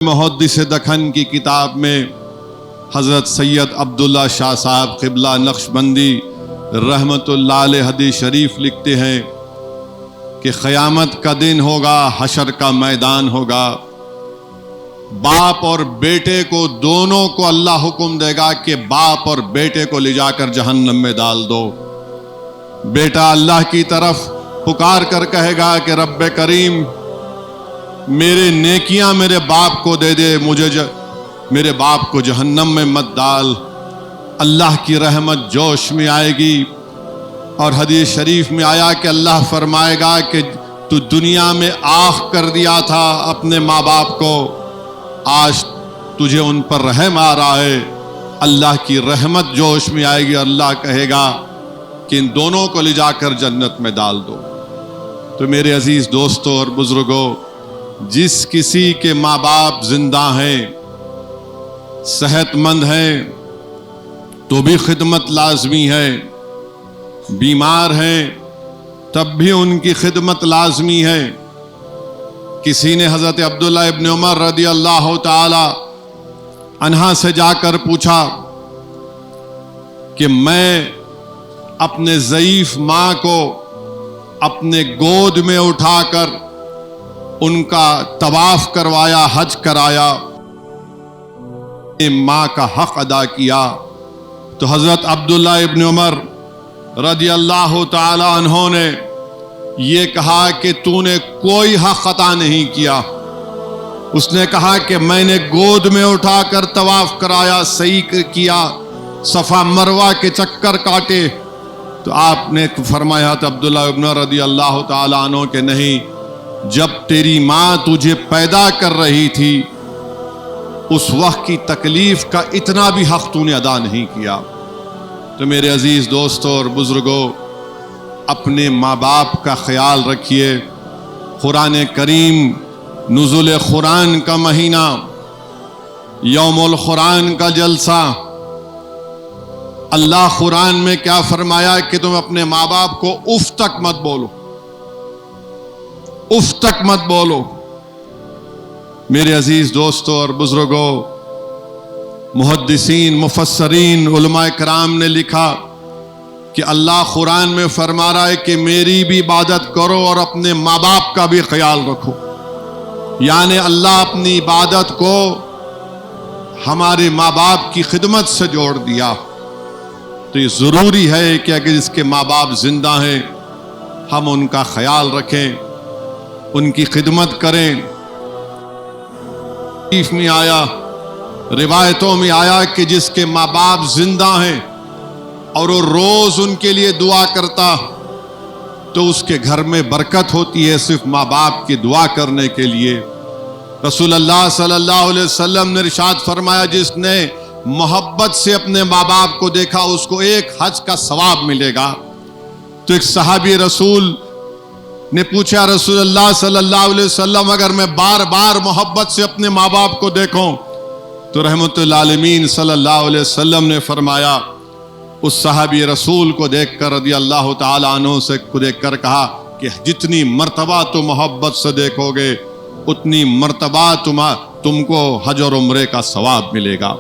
محدث دکن کی کتاب میں حضرت سید عبداللہ شاہ صاحب قبلہ نقشبندی رحمت اللہ علیہ حدیث شریف لکھتے ہیں کہ قیامت کا دن ہوگا، حشر کا میدان ہوگا، باپ اور بیٹے کو دونوں کو اللہ حکم دے گا کہ باپ اور بیٹے کو لے جا کر جہنم میں ڈال دو۔ بیٹا اللہ کی طرف پکار کر کہے گا کہ رب کریم میرے نیکیاں میرے باپ کو دے دے، میرے باپ کو جہنم میں مت ڈال۔ اللہ کی رحمت جوش میں آئے گی، اور حدیث شریف میں آیا کہ اللہ فرمائے گا کہ تو دنیا میں آخ کر دیا تھا اپنے ماں باپ کو، آج تجھے ان پر رحم آ رہا ہے۔ اللہ کی رحمت جوش میں آئے گی، اللہ کہے گا کہ ان دونوں کو لے جا کر جنت میں ڈال دو۔ تو میرے عزیز دوستوں اور بزرگوں، جس کسی کے ماں باپ زندہ ہیں، صحت مند ہیں، تو بھی خدمت لازمی ہے، بیمار ہیں تب بھی ان کی خدمت لازمی ہے۔ کسی نے حضرت عبداللہ ابن عمر رضی اللہ تعالی عنہ سے جا کر پوچھا کہ میں اپنے ضعیف ماں کو اپنے گود میں اٹھا کر ان کا طواف کروایا، حج کرایا، ماں کا حق ادا کیا۔ تو حضرت عبداللہ ابن عمر رضی اللہ تعالی عنہ نے یہ کہا کہ تو نے کوئی حق عطا نہیں کیا۔ اس نے کہا کہ میں نے گود میں اٹھا کر طواف کرایا، صحیح کیا، صفا مروہ کے چکر کاٹے۔ تو آپ نے فرمایا تو عبداللہ ابن عمر رضی اللہ تعالی عنہ کہ نہیں، جب تیری ماں تجھے پیدا کر رہی تھی اس وقت کی تکلیف کا اتنا بھی حق تو نے ادا نہیں کیا۔ تو میرے عزیز دوستوں اور بزرگوں، اپنے ماں باپ کا خیال رکھیے۔ قرآن کریم، نزول قرآن کا مہینہ، یوم القرآن کا جلسہ، اللہ قرآن میں کیا فرمایا کہ تم اپنے ماں باپ کو اف تک مت بولو، اف تک مت بولو۔ میرے عزیز دوستوں اور بزرگوں، محدثین، مفسرین، علماء کرام نے لکھا کہ اللہ قرآن میں فرما رہا ہے کہ میری بھی عبادت کرو اور اپنے ماں باپ کا بھی خیال رکھو۔ یعنی اللہ اپنی عبادت کو ہمارے ماں باپ کی خدمت سے جوڑ دیا۔ تو یہ ضروری ہے کہ اگر اس کے ماں باپ زندہ ہیں ہم ان کا خیال رکھیں، ان کی خدمت کریں۔ حدیث میں آیا، روایتوں میں آیا کہ جس کے ماں باپ زندہ ہیں اور وہ روز ان کے لیے دعا کرتا تو اس کے گھر میں برکت ہوتی ہے، صرف ماں باپ کی دعا کرنے کے لیے۔ رسول اللہ صلی اللہ علیہ وسلم نے ارشاد فرمایا، جس نے محبت سے اپنے ماں باپ کو دیکھا اس کو ایک حج کا ثواب ملے گا۔ تو ایک صحابی رسول نے پوچھا، رسول اللہ صلی اللہ علیہ وسلم اگر میں بار بار محبت سے اپنے ماں باپ کو دیکھوں؟ تو رحمت العالمین صلی اللہ علیہ وسلم نے فرمایا، اس صحابی رسول کو دیکھ کر رضی اللہ تعالی عنہ سے کو دیکھ کر کہا کہ جتنی مرتبہ تم محبت سے دیکھو گے اتنی مرتبہ تم کو حج اور عمرے کا ثواب ملے گا۔